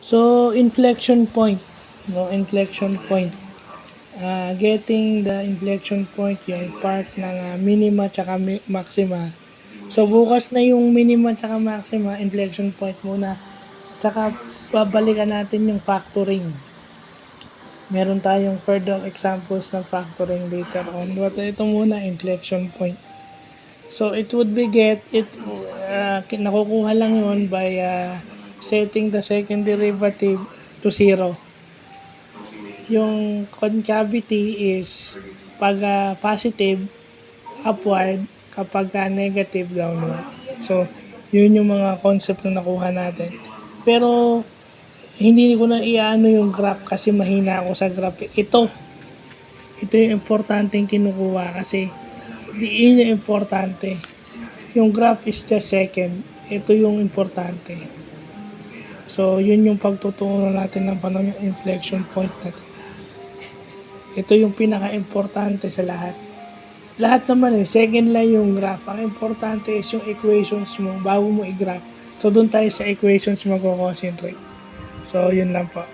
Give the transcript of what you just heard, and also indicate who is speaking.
Speaker 1: So, inflection point. No, inflection point. Getting the inflection point, yung part ng minima tsaka maxima. So, bukas na yung minima tsaka maxima, inflection point muna. Tsaka, babalikan natin yung factoring. Meron tayong further examples ng factoring later on. But ito muna, inflection point. So, it would be nakukuha lang yun by setting the second derivative to 0. Yung concavity is pag positive, upward, kapag negative, downward. So, yun yung mga concept na nakuha natin. Pero, hindi ko na iaano yung graph kasi mahina ako sa graph. Ito yung importanteng kinukuha kasi yun yung importante. Yung graph is just second. Ito yung importante. So, yun yung pagtutunan natin ng paano yung inflection point natin. Ito yung pinaka-importante sa lahat. Lahat naman second lang yung graph. Ang importante is yung equations mo bago mo i-graph. So, dun tayo sa equations magko-concentrate. So, yun lang po.